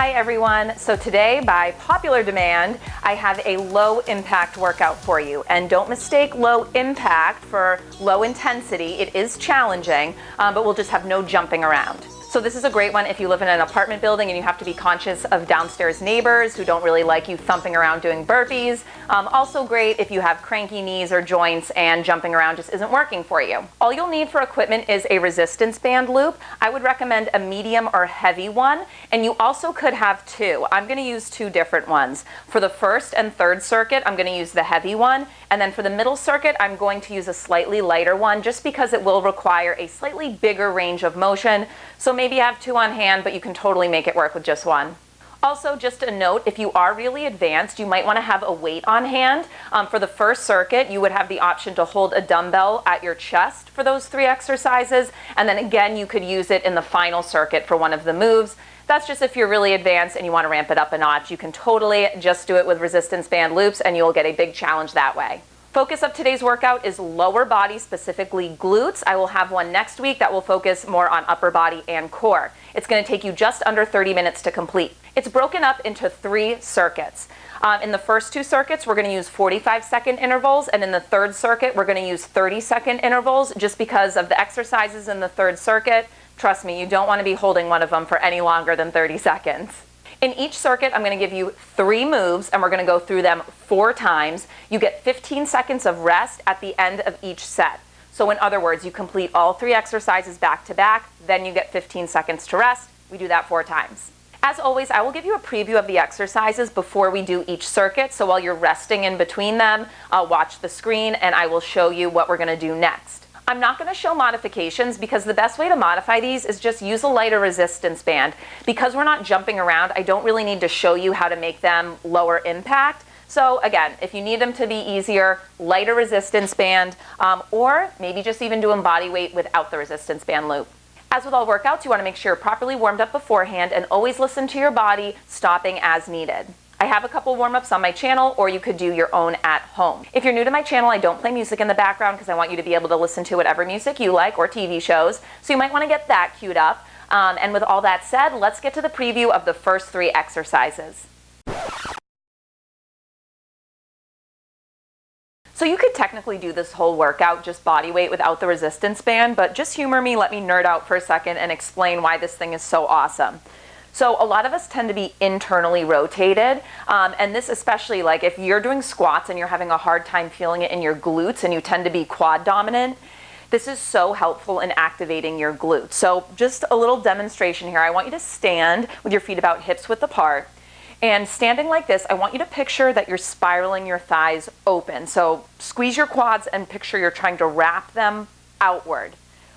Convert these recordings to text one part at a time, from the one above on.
Hi everyone, so today by popular demand I have a low impact workout for you, and don't mistake low impact for low intensity. It is challenging, but we'll just have no jumping around. So this is a great one if you live in an apartment building and you have to be conscious of downstairs neighbors who don't really like you thumping around doing burpees. Also great if you have cranky knees or joints and jumping around just isn't working for you. All you'll need for equipment is a resistance band loop. I would recommend a medium or heavy one, and you also could have two. I'm going to use two different ones. For the first and third circuit, I'm going to use the heavy one, and then for the middle circuit, I'm going to use a slightly lighter one just because it will require a slightly bigger range of motion. So maybe you have two on hand, but you can totally make it work with just one. Also, just a note, if you are really advanced, you might want to have a weight on hand. For the first circuit, you would have the option to hold a dumbbell at your chest for those 3 exercises, and then again, you could use it in the final circuit for one of the moves. That's just if you're really advanced and you want to ramp it up a notch. You can totally just do it with resistance band loops and you'll get a big challenge that way. Focus of today's workout is lower body, specifically glutes. I will have one next week that will focus more on upper body and core. It's going to take you just under 30 minutes to complete. It's broken up into 3 circuits. In the first 2 circuits, we're going to use 45-second intervals, and in the third circuit, we're going to use 30-second intervals just because of the exercises in the third circuit. Trust me, you don't want to be holding one of them for any longer than 30 seconds. In each circuit, I'm going to give you 3 moves, and we're going to go through them 4 times. You get 15 seconds of rest at the end of each set. So in other words, you complete all 3 exercises back to back, then you get 15 seconds to rest. We do that 4 times. As always, I will give you a preview of the exercises before we do each circuit, so while you're resting in between them, I'll watch the screen and I will show you what we're going to do next. I'm not going to show modifications because the best way to modify these is just use a lighter resistance band. Because we're not jumping around, I don't really need to show you how to make them lower impact. So again, if you need them to be easier, lighter resistance band, or maybe just even doing body weight without the resistance band loop. As with all workouts, you want to make sure you're properly warmed up beforehand and always listen to your body, stopping as needed. I have a couple warm-ups on my channel, or you could do your own at home. If you're new to my channel, I don't play music in the background because I want you to be able to listen to whatever music you like or TV shows, so you might want to get that queued up. And with all that said, let's get to the preview of the first 3 exercises. So you could technically do this whole workout just body weight without the resistance band, but just humor me, let me nerd out for a second and explain why this thing is so awesome. So a lot of us tend to be internally rotated, and this especially, like if you're doing squats and you're having a hard time feeling it in your glutes and you tend to be quad dominant, this is so helpful in activating your glutes. So just a little demonstration here. I want you to stand with your feet about hips width apart. And standing like this, I want you to picture that you're spiraling your thighs open. So squeeze your quads and picture you're trying to wrap them outward.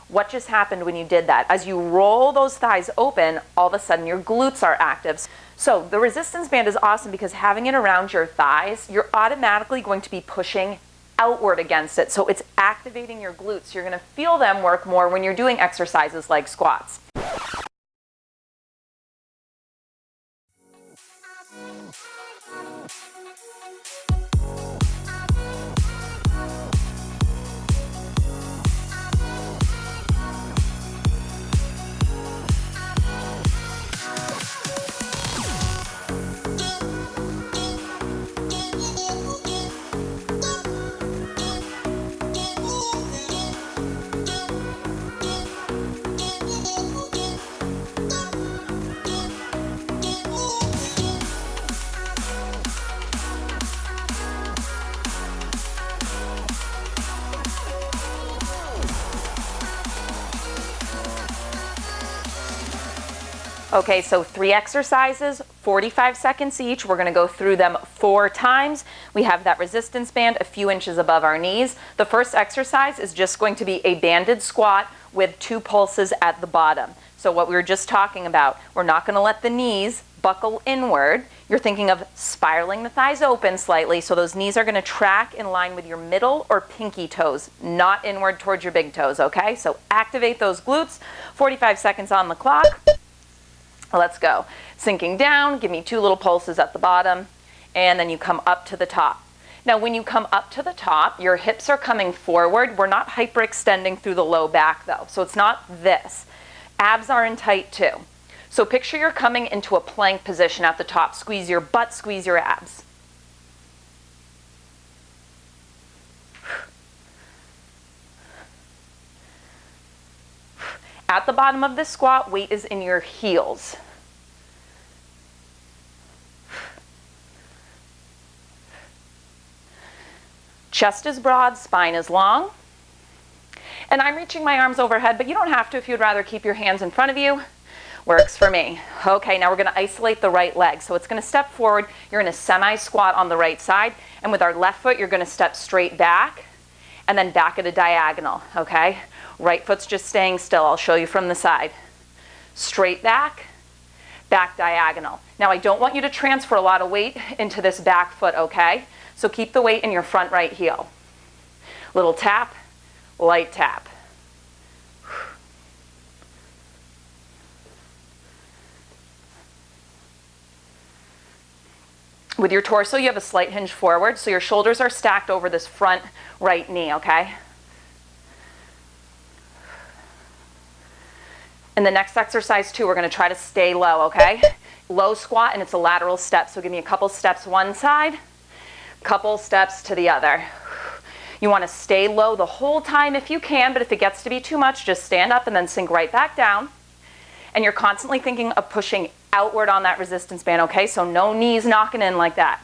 What just happened when you did that? As you roll those thighs open, all of a sudden your glutes are active. So the resistance band is awesome because having it around your thighs, you're automatically going to be pushing outward against it. So it's activating your glutes. You're going to feel them work more when you're doing exercises like squats. Okay, so 3 exercises, 45 seconds each. We're going to go through them 4 times. We have that resistance band a few inches above our knees. The first exercise is just going to be a banded squat with 2 pulses at the bottom. So what we were just talking about, we're not going to let the knees buckle inward. You're thinking of spiraling the thighs open slightly, so those knees are going to track in line with your middle or pinky toes, not inward towards your big toes, okay? So activate those glutes. 45 seconds on the clock. Let's go. Sinking down, give me 2 little pulses at the bottom, and then you come up to the top. Now when you come up to the top, your hips are coming forward. We're not hyperextending through the low back though, so it's not this. Abs are in tight too. So picture you're coming into a plank position at the top. Squeeze your butt, squeeze your abs. At the bottom of this squat, weight is in your heels. Chest is broad, spine is long. And I'm reaching my arms overhead, but you don't have to if you'd rather keep your hands in front of you. Works for me. Okay, now we're going to isolate the right leg. So it's going to step forward. You're in a semi-squat on the right side. And with our left foot, you're going to step straight back and then back at a diagonal, okay? Right foot's just staying still. I'll show you from the side. Straight back, back diagonal. Now I don't want you to transfer a lot of weight into this back foot, okay? So keep the weight in your front right heel. Little tap, light tap. With your torso, you have a slight hinge forward, so your shoulders are stacked over this front right knee, okay? In the next exercise too, we're going to try to stay low, okay? Low squat, and it's a lateral step. So give me a couple steps one side, couple steps to the other. You want to stay low the whole time if you can, but if it gets to be too much, just stand up and then sink right back down. And you're constantly thinking of pushing outward on that resistance band, okay? So no knees knocking in like that.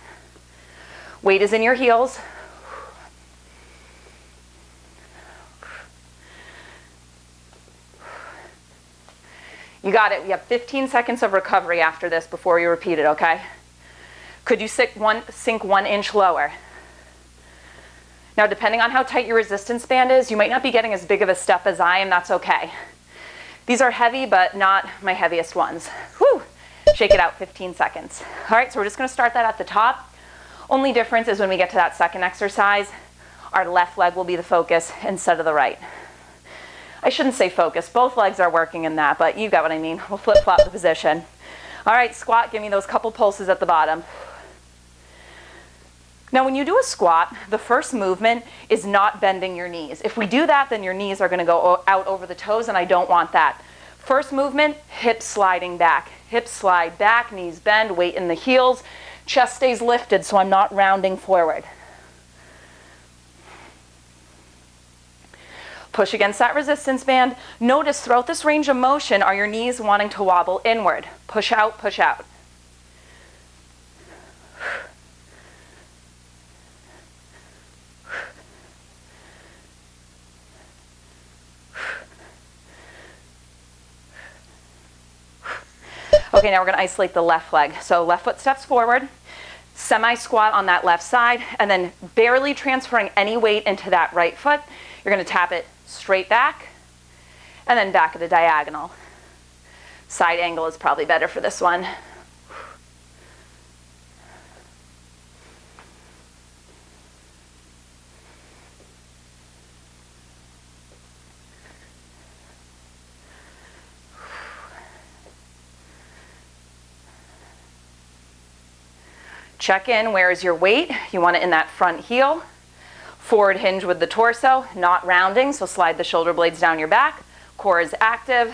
Weight is in your heels. You got it. We have 15 seconds of recovery after this before you repeat it, okay? Could you sink 1 inch lower? Now, depending on how tight your resistance band is, you might not be getting as big of a step as I am. That's okay. These are heavy, but not my heaviest ones. Whew. Shake it out, 15 seconds. All right, so we're just going to start that at the top. Only difference is when we get to that second exercise, our left leg will be the focus instead of the right. I shouldn't say focus. Both legs are working in that, but you got what I mean. We'll flip-flop the position. All right, squat. Give me those couple pulses at the bottom. Now, when you do a squat, the first movement is not bending your knees. If we do that, then your knees are going to go out over the toes, and I don't want that. First movement, hips sliding back. Hips slide back, knees bend, weight in the heels. Chest stays lifted, so I'm not rounding forward. Push against that resistance band. Notice throughout this range of motion, are your knees wanting to wobble inward? Push out, push out. Okay, now we're going to isolate the left leg. So left foot steps forward, semi-squat on that left side, and then barely transferring any weight into that right foot. You're going to tap it straight back, and then back at a diagonal. Side angle is probably better for this one. Check in, where is your weight? You want it in that front heel. Forward hinge with the torso, not rounding, so slide the shoulder blades down your back. Core is active.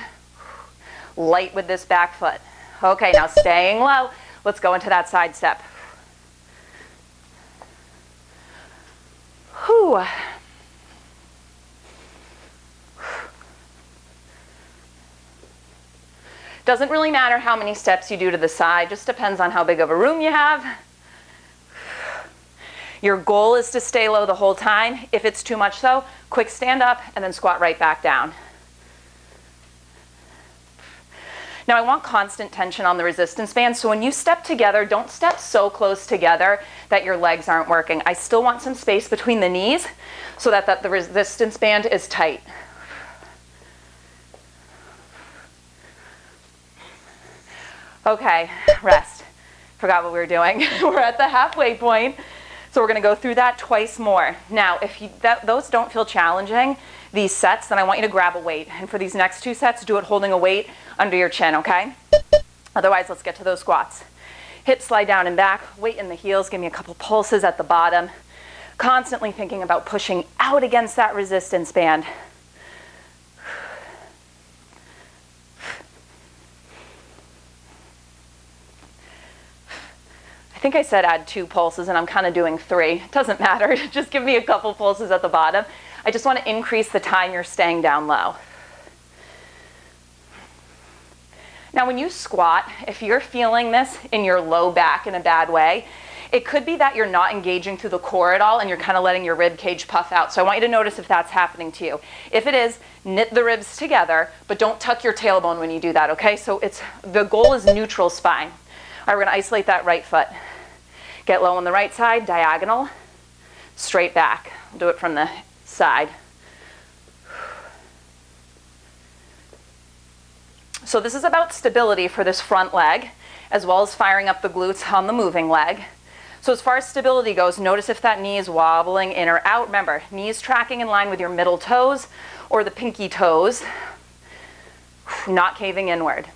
Light with this back foot. Okay, now staying low. Let's go into that side step. Whew. Doesn't really matter how many steps you do to the side, just depends on how big of a room you have. Your goal is to stay low the whole time. If it's too much though, quick stand up and then squat right back down. Now I want constant tension on the resistance band, so when you step together, don't step so close together that your legs aren't working. I still want some space between the knees so that the resistance band is tight. Okay, rest. Forgot what we were doing. We're at the halfway point. So we're going to go through that twice more. Now, if those don't feel challenging, these sets, then I want you to grab a weight. And for these next two sets, do it holding a weight under your chin, okay? Otherwise, let's get to those squats. Hips slide down and back, weight in the heels. Give me a couple pulses at the bottom. Constantly thinking about pushing out against that resistance band. think I said add 2 pulses and I'm kind of doing 3. It doesn't matter, just give me a couple pulses at the bottom. I just want to increase the time you're staying down low. Now when you squat, if you're feeling this in your low back in a bad way, it could be that you're not engaging through the core at all and you're kind of letting your rib cage puff out. So I want you to notice if that's happening to you. If it is, knit the ribs together, but don't tuck your tailbone when you do that, okay? So the goal is neutral spine. All right, we're gonna isolate that right foot. Get low on the right side, diagonal, straight back. I'll do it from the side. So this is about stability for this front leg, as well as firing up the glutes on the moving leg. So as far as stability goes, notice if that knee is wobbling in or out. Remember, knees tracking in line with your middle toes or the pinky toes, not caving inward.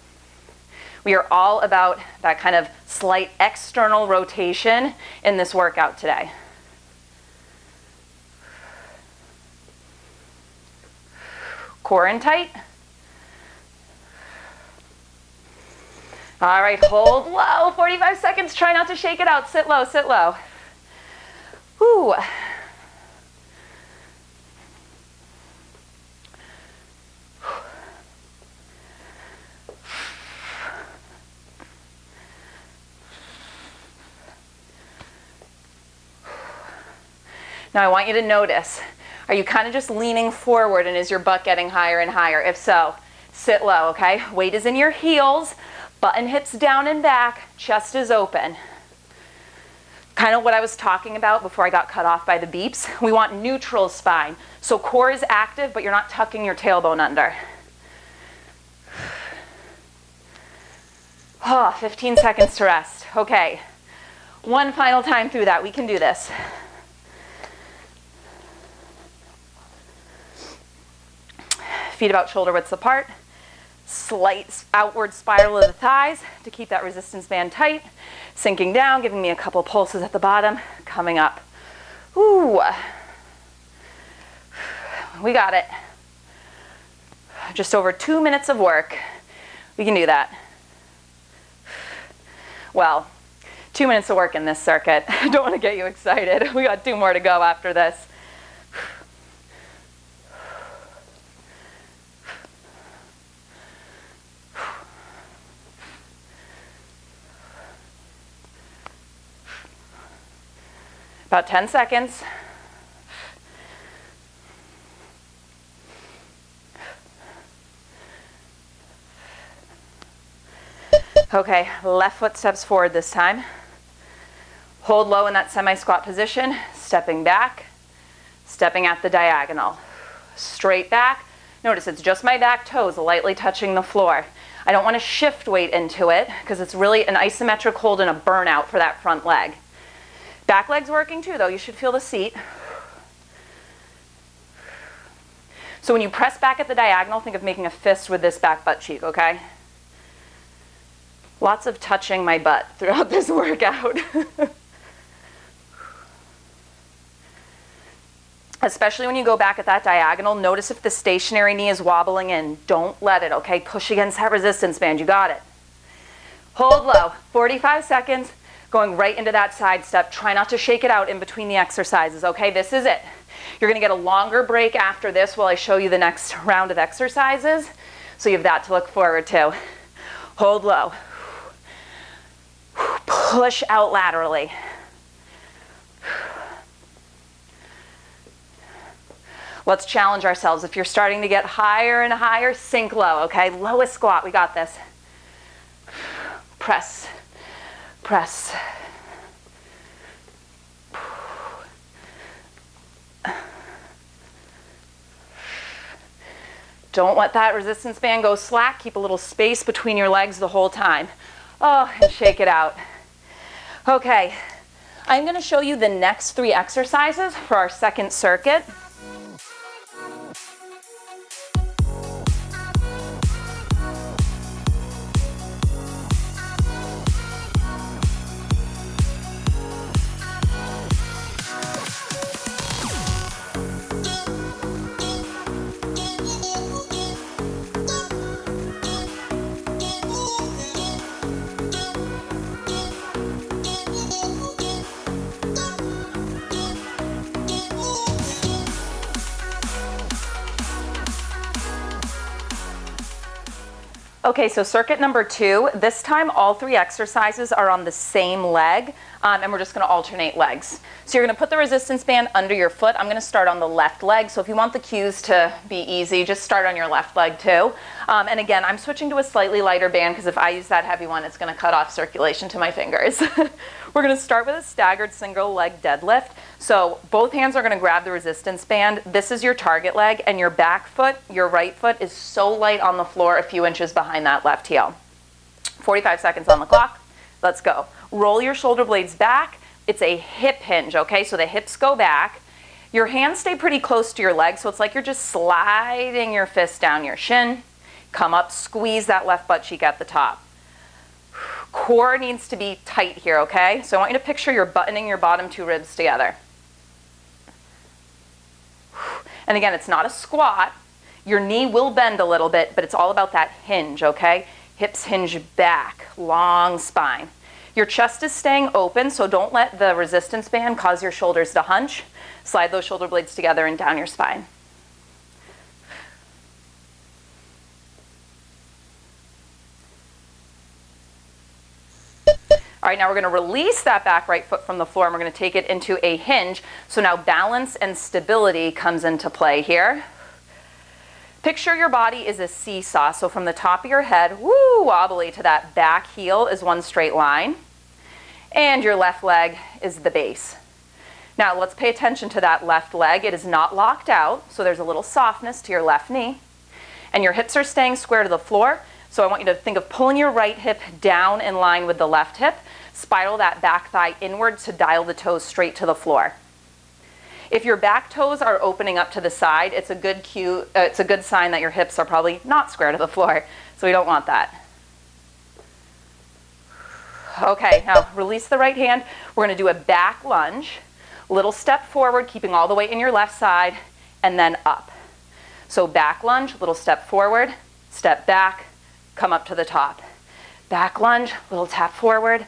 We are all about that kind of slight external rotation in this workout today. Core in tight. All right, hold low, 45 seconds. Try not to shake it out. Sit low, sit low. Whew. Now I want you to notice, are you kind of just leaning forward and is your butt getting higher and higher? If so, sit low, okay? Weight is in your heels. Button hips down and back, chest is open. Kind of what I was talking about before I got cut off by the beeps. We want neutral spine. So core is active, but you're not tucking your tailbone under. Oh, 15 seconds to rest. Okay, one final time through that. We can do this. Feet about shoulder widths apart. Slight outward spiral of the thighs to keep that resistance band tight. Sinking down, giving me a couple pulses at the bottom. Coming up. Ooh. We got it. Just over 2 minutes of work. We can do that. Well, 2 minutes of work in this circuit. I don't want to get you excited. We got 2 more to go after this. About 10 seconds. Okay, left foot steps forward this time. Hold low in that semi-squat position, stepping back, stepping at the diagonal. Straight back. Notice it's just my back toes lightly touching the floor. I don't want to shift weight into it because it's really an isometric hold and a burnout for that front leg. Back leg's working too, though. You should feel the seat. So when you press back at the diagonal, think of making a fist with this back butt cheek, okay? Lots of touching my butt throughout this workout. Especially when you go back at that diagonal, notice if the stationary knee is wobbling in. Don't let it, okay? Push against that resistance band. You got it. Hold low. 45 seconds. Going right into that side step. Try not to shake it out in between the exercises, okay? This is it. You're gonna get a longer break after this while I show you the next round of exercises. So you have that to look forward to. Hold low. Push out laterally. Let's challenge ourselves. If you're starting to get higher and higher, sink low, okay? Lowest squat, we got this. Press. Press. Don't let that resistance band go slack. Keep a little space between your legs the whole time. Oh, and shake it out. Okay, I'm going to show you the next 3 exercises for our second circuit. Okay, so circuit number 2, this time all 3 exercises are on the same leg, and we're just going to alternate legs. So you're going to put the resistance band under your foot. I'm going to start on the left leg, so if you want the cues to be easy, just start on your left leg too. And again, I'm switching to a slightly lighter band because if I use that heavy one, it's going to cut off circulation to my fingers. We're going to start with a staggered single leg deadlift. So both hands are going to grab the resistance band. This is your target leg, and your back foot, your right foot, is so light on the floor a few inches behind that left heel. 45 seconds on the clock. Let's go. Roll your shoulder blades back. It's a hip hinge, okay? So the hips go back. Your hands stay pretty close to your legs, so it's like you're just sliding your fist down your shin. Come up, squeeze that left butt cheek at the top. Core needs to be tight here, okay? So I want you to picture you're buttoning your bottom 2 ribs together. And again, it's not a squat. Your knee will bend a little bit, but it's all about that hinge, okay? Hips hinge back, long spine. Your chest is staying open, so don't let the resistance band cause your shoulders to hunch. Slide those shoulder blades together and down your spine. All right, now we're going to release that back right foot from the floor, and we're going to take it into a hinge. So now balance and stability comes into play here. Picture your body is a seesaw, so from the top of your head, woo, wobbly to that back heel is one straight line, and your left leg is the base. Now let's pay attention to that left leg. It is not locked out, so there's a little softness to your left knee, and your hips are staying square to the floor. So I want you to think of pulling your right hip down in line with the left hip. Spiral that back thigh inward to dial the toes straight to the floor. If your back toes are opening up to the side, it's a good cue, it's a good sign that your hips are probably not square to the floor. So we don't want that. Okay, now release the right hand. We're going to do a back lunge. Little step forward, keeping all the weight in your left side, and then up. So back lunge, little step forward, step back, come up to the top. Back lunge, little tap forward,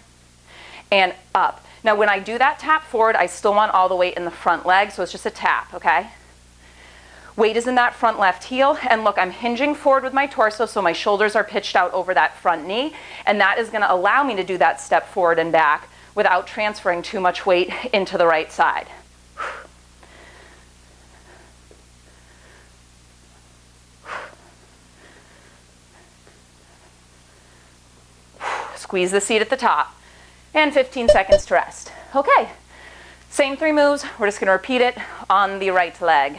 and up. Now when I do that tap forward, I still want all the weight in the front leg, so it's just a tap, okay? Weight is in that front left heel, and look, I'm hinging forward with my torso, so my shoulders are pitched out over that front knee, and that is gonna allow me to do that step forward and back without transferring too much weight into the right side. Squeeze the seat at the top, and 15 seconds to rest. Okay, same 3 moves, we're just gonna repeat it on the right leg.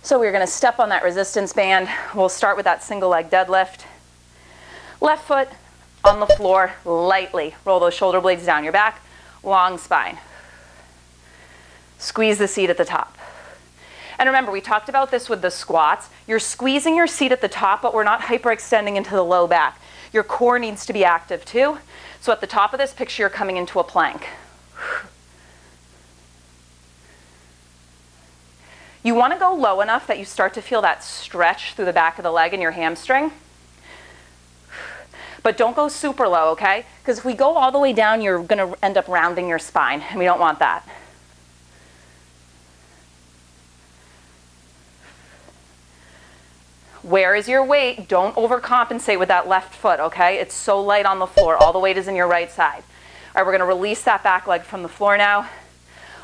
So we're gonna step on that resistance band. We'll start with that single leg deadlift. Left foot on the floor, lightly. Roll those shoulder blades down your back, long spine. Squeeze the seat at the top. And remember, we talked about this with the squats. You're squeezing your seat at the top, but we're not hyperextending into the low back. Your core needs to be active too. So at the top of this picture, you're coming into a plank. You want to go low enough that you start to feel that stretch through the back of the leg and your hamstring. But don't go super low, okay? Because if we go all the way down, you're going to end up rounding your spine, and we don't want that. Where is your weight? Don't overcompensate with that left foot, okay? It's so light on the floor. All the weight is in your right side. All right, we're going to release that back leg from the floor now.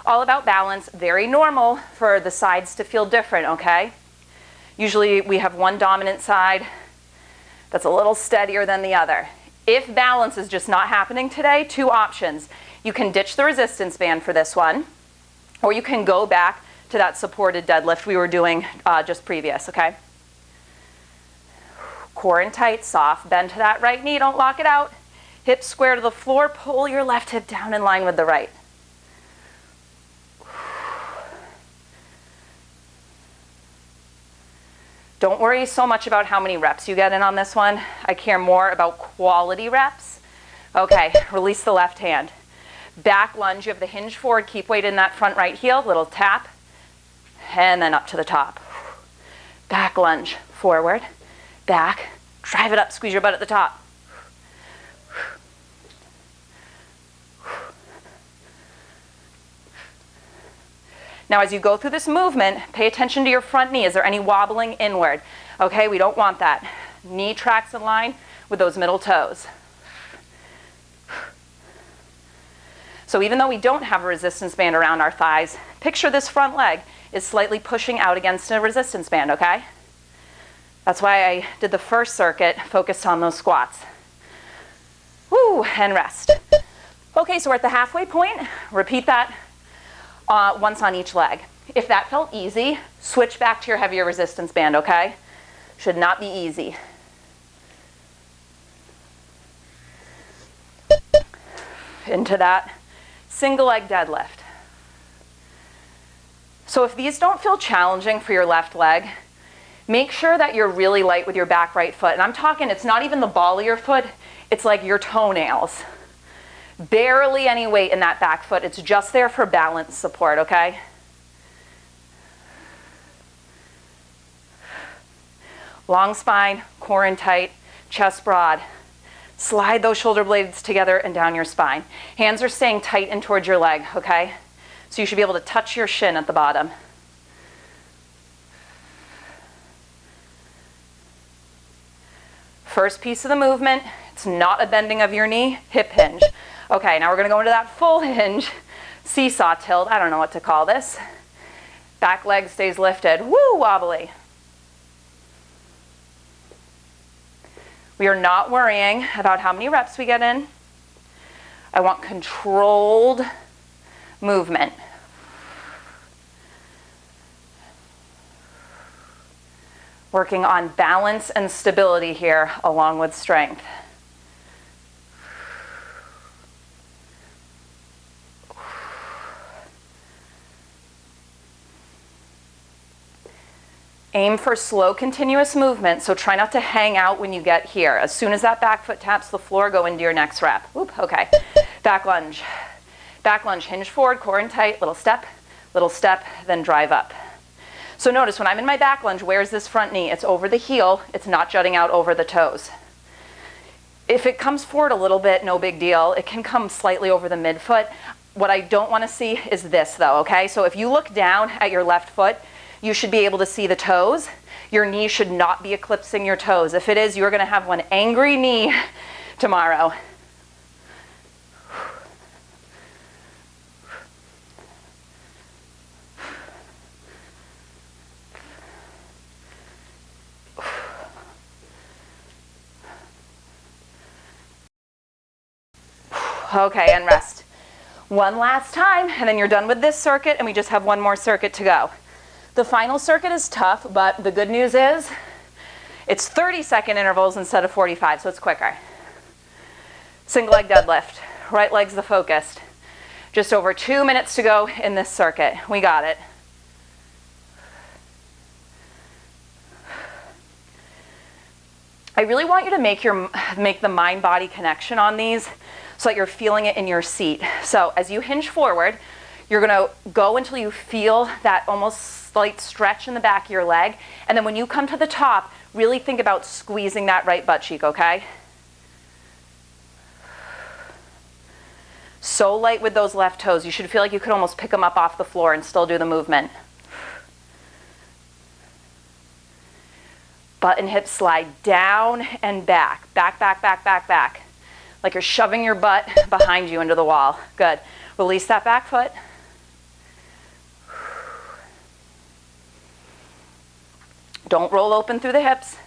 All about balance. Very normal for the sides to feel different, okay? Usually we have one dominant side that's a little steadier than the other. If balance is just not happening today, 2 options. You can ditch the resistance band for this one, or you can go back to that supported deadlift we were doing just previous, okay? Core in tight, soft bend to that right knee, don't lock it out. Hips square to the floor, pull your left hip down in line with the right. Don't worry so much about how many reps you get in on this one. I care more about quality reps. Okay, release the left hand. Back lunge, you have the hinge forward, keep weight in that front right heel, little tap, and then up to the top. Back lunge, forward, back, drive it up, squeeze your butt at the top. Now as you go through this movement, pay attention to your front knee. Is there any wobbling inward? Okay, we don't want that. knee tracks in line with those middle toes. So even though we don't have a resistance band around our thighs, picture this front leg is slightly pushing out against a resistance band, okay? That's why I did the first circuit focused on those squats. Woo, and rest. Okay, so we're at the halfway point. Repeat that once on each leg. If that felt easy, switch back to your heavier resistance band, okay? Should not be easy. Into that single leg deadlift. So if these don't feel challenging for your left leg, make sure that you're really light with your back right foot. And I'm talking, it's not even the ball of your foot, it's like your toenails. Barely any weight in that back foot. It's just there for balance support, okay? Long spine, core in tight, chest broad. Slide those shoulder blades together and down your spine. Hands are staying tight and towards your leg, okay? So you should be able to touch your shin at the bottom. First piece of the movement, it's not a bending of your knee, hip hinge. Okay, now we're gonna go into that full hinge, seesaw tilt, I don't know what to call this. Back leg stays lifted, woo, wobbly. We are not worrying about how many reps we get in. I want controlled movement. Working on balance and stability here along with strength. Aim for slow, continuous movement, so try not to hang out when you get here. As soon as that back foot taps the floor, go into your next rep. Oop, okay. Back lunge. Back lunge, hinge forward, core in tight, little step, then drive up. So notice when I'm in my back lunge, where's this front knee? It's over the heel, it's not jutting out over the toes. If it comes forward a little bit, no big deal. It can come slightly over the midfoot. What I don't want to see is this though, okay? So if you look down at your left foot, you should be able to see the toes. Your knee should not be eclipsing your toes. If it is, you're gonna have one angry knee tomorrow. Okay, and rest. One last time, and then you're done with this circuit, and we just have one more circuit to go. The final circuit is tough, but the good news is it's 30-second intervals instead of 45, so it's quicker. Single leg deadlift, right leg's the focused. Just over 2 minutes to go in this circuit. We got it. I really want you to make the mind-body connection on these so that you're feeling it in your seat. So as you hinge forward, you're gonna go until you feel that almost slight stretch in the back of your leg. And then when you come to the top, really think about squeezing that right butt cheek, okay? So light with those left toes. You should feel like you could almost pick them up off the floor and still do the movement. Butt and hips slide down and back. Back, back, back, back, back. Like you're shoving your butt behind you into the wall. Good. Release that back foot. Don't roll open through the hips.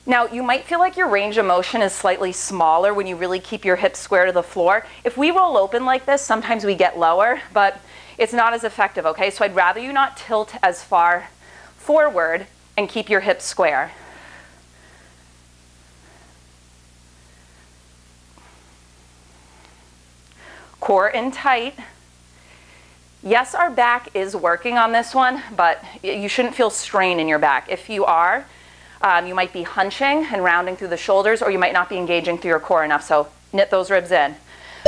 Now, you might feel like your range of motion is slightly smaller when you really keep your hips square to the floor. If we roll open like this, sometimes we get lower, but it's not as effective, okay? So I'd rather you not tilt as far forward and keep your hips square. Core in tight. Yes, our back is working on this one, but you shouldn't feel strain in your back. If you are, you might be hunching and rounding through the shoulders, or you might not be engaging through your core enough, so knit those ribs in.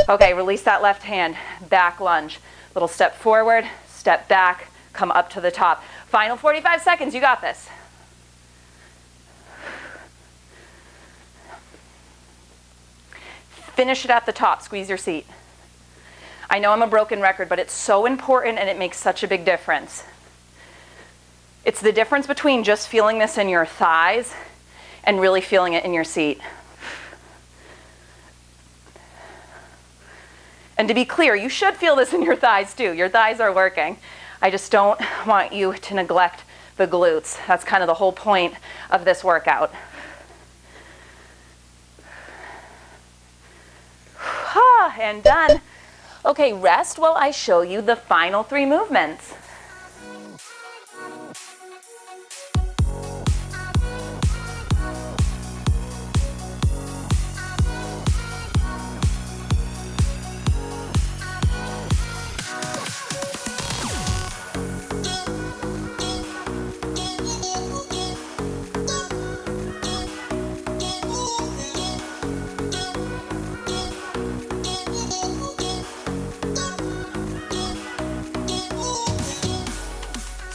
Okay, release that left hand, back lunge. Little step forward, step back, come up to the top. Final 45 seconds, you got this. Finish it at the top, squeeze your seat. I know I'm a broken record, but it's so important and it makes such a big difference. It's the difference between just feeling this in your thighs and really feeling it in your seat. And to be clear, you should feel this in your thighs too. Your thighs are working. I just don't want you to neglect the glutes. That's kind of the whole point of this workout. And done. Okay, rest while I show you the final 3 movements.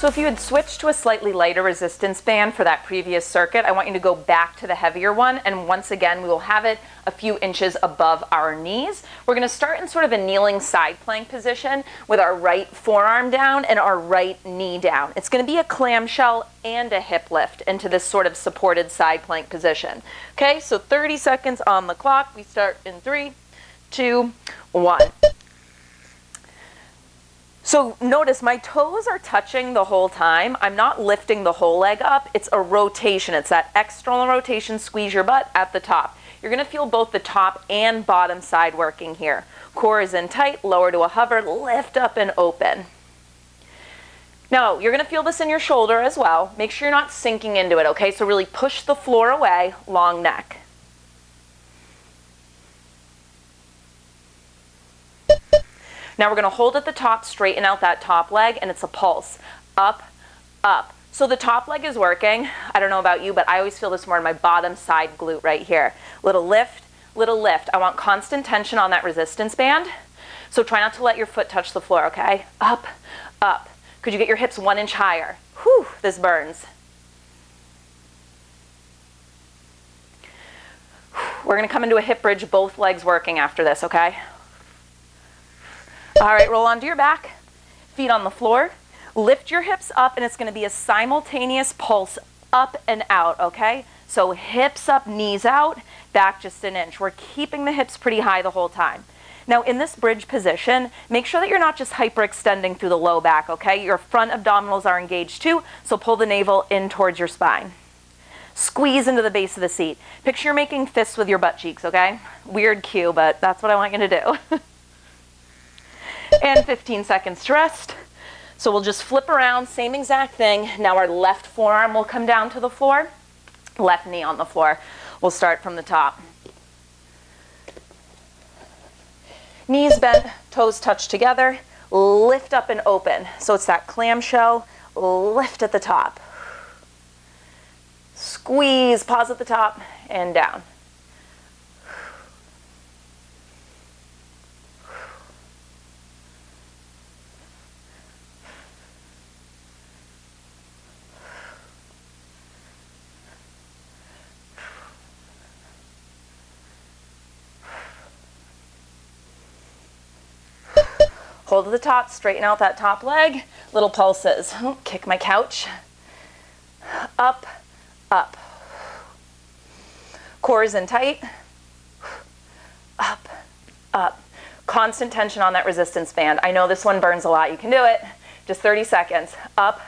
So if you had switched to a slightly lighter resistance band for that previous circuit, I want you to go back to the heavier one, and once again we will have it a few inches above our knees. We're going to start in sort of a kneeling side plank position with our right forearm down and our right knee down. It's going to be a clamshell and a hip lift into this sort of supported side plank position. Okay, so 30 seconds on the clock. We start in 3, 2, 1. So notice my toes are touching the whole time. I'm not lifting the whole leg up. It's a rotation. It's that external rotation. Squeeze your butt at the top. You're going to feel both the top and bottom side working here. Core is in tight, lower to a hover, lift up and open. Now, you're going to feel this in your shoulder as well. Make sure you're not sinking into it, okay? So really push the floor away, long neck. Now we're going to hold at the top, straighten out that top leg, and it's a pulse. Up, up. So the top leg is working. I don't know about you, but I always feel this more in my bottom side glute right here. Little lift, little lift. I want constant tension on that resistance band. So try not to let your foot touch the floor, okay? Up, up. Could you get your hips 1 inch higher? Whew, this burns. We're going to come into a hip bridge, both legs working after this, okay? All right, roll onto your back, feet on the floor. Lift your hips up, and it's going to be a simultaneous pulse up and out, okay? So hips up, knees out, back just an inch. We're keeping the hips pretty high the whole time. Now in this bridge position, make sure that you're not just hyperextending through the low back, okay? Your front abdominals are engaged too, so pull the navel in towards your spine. Squeeze into the base of the seat. Picture you're making fists with your butt cheeks, okay? Weird cue, but that's what I want you to do. And 15 seconds to rest. So we'll just flip around, same exact thing. Now our left forearm will come down to the floor, left knee on the floor. We'll start from the top. Knees bent, toes touch together, lift up and open. So it's that clamshell, lift at the top. Squeeze, pause at the top, and down. Hold at the top, straighten out that top leg, little pulses. Oh, kick my couch. Up, up. Core is in tight. Up, up. Constant tension on that resistance band. I know this one burns a lot. You can do it. Just 30 seconds. Up,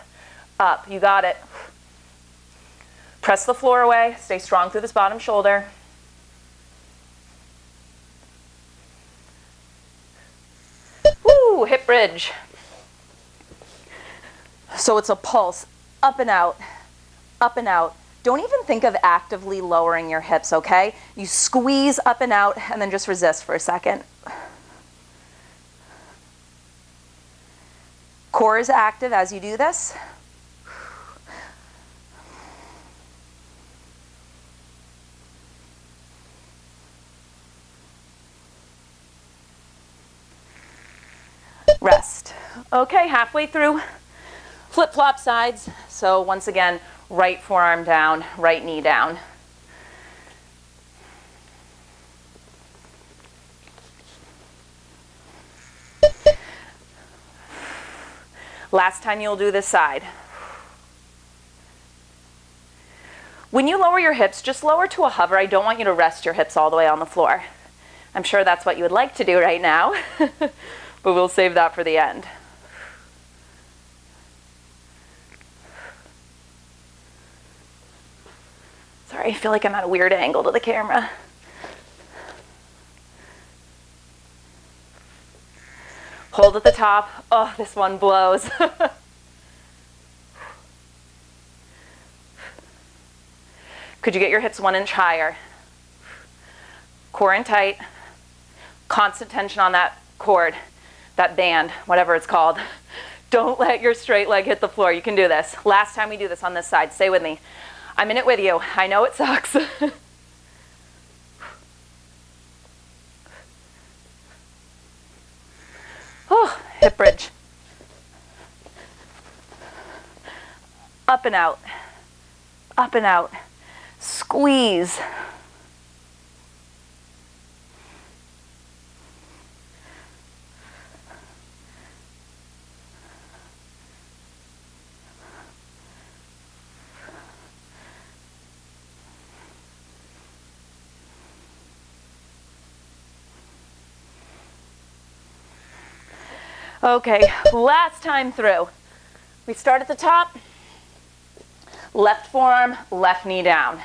up. You got it. Press the floor away. Stay strong through this bottom shoulder. Woo, hip bridge. So it's a pulse, up and out, up and out. Don't even think of actively lowering your hips, okay? You squeeze up and out and then just resist for a second. Core is active as you do this. Rest. Okay, halfway through. Flip-flop sides. So once again, right forearm down, right knee down. Last time you'll do this side. When you lower your hips, just lower to a hover. I don't want you to rest your hips all the way on the floor. I'm sure that's what you would like to do right now, but we'll save that for the end. Sorry, I feel like I'm at a weird angle to the camera. Hold at the top. Oh, this one blows. Could you get your hips 1 inch higher? Core in tight. Constant tension on that cord, that band, whatever it's called. Don't let your straight leg hit the floor. You can do this. Last time we do this on this side. Stay with me. I'm in it with you. I know it sucks. Oh, hip bridge. Up and out. Up and out. Squeeze. Okay, last time through. We start at the top. Left forearm, left knee down.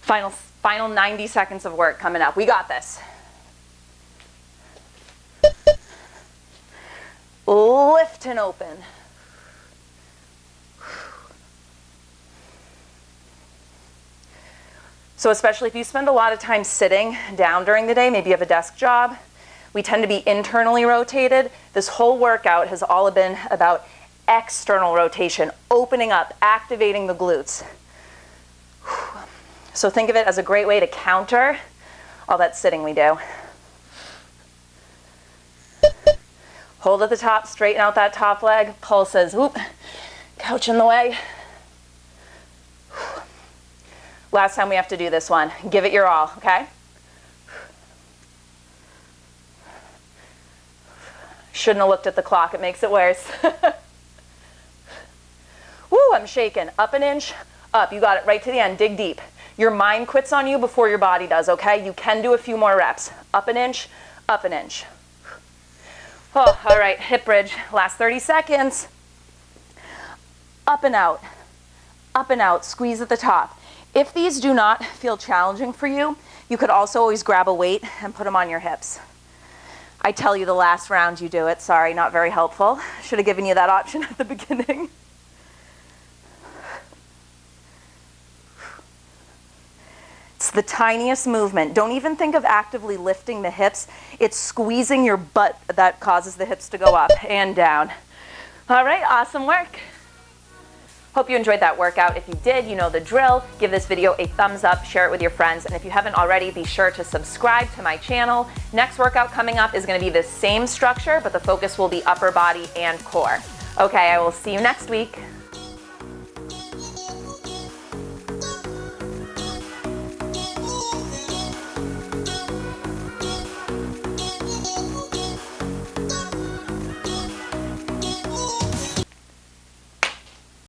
Final 90 seconds of work coming up. We got this. Lift and open. So especially if you spend a lot of time sitting down during the day, maybe you have a desk job, we tend to be internally rotated. This whole workout has all been about external rotation, opening up, activating the glutes. So think of it as a great way to counter all that sitting we do. Hold at the top, straighten out that top leg, pulses, whoop, couch in the way. Last time we have to do this one. Give it your all, okay? Shouldn't have looked at the clock, it makes it worse. Woo, I'm shaking. Up an inch, up. You got it right to the end. Dig deep. Your mind quits on you before your body does, okay? You can do a few more reps. Up an inch, up an inch. Oh, all right, hip bridge. Last 30 seconds. Up and out. Up and out. Squeeze at the top. If these do not feel challenging for you, you could also always grab a weight and put them on your hips. I tell you the last round you do it. Sorry, not very helpful. Should have given you that option at the beginning. It's the tiniest movement. Don't even think of actively lifting the hips. It's squeezing your butt that causes the hips to go up and down. All right, awesome work. Hope you enjoyed that workout. If you did, you know the drill. Give this video a thumbs up, share it with your friends, and if you haven't already, be sure to subscribe to my channel. Next workout coming up is going to be the same structure, but the focus will be upper body and core. Okay, I will see you next week.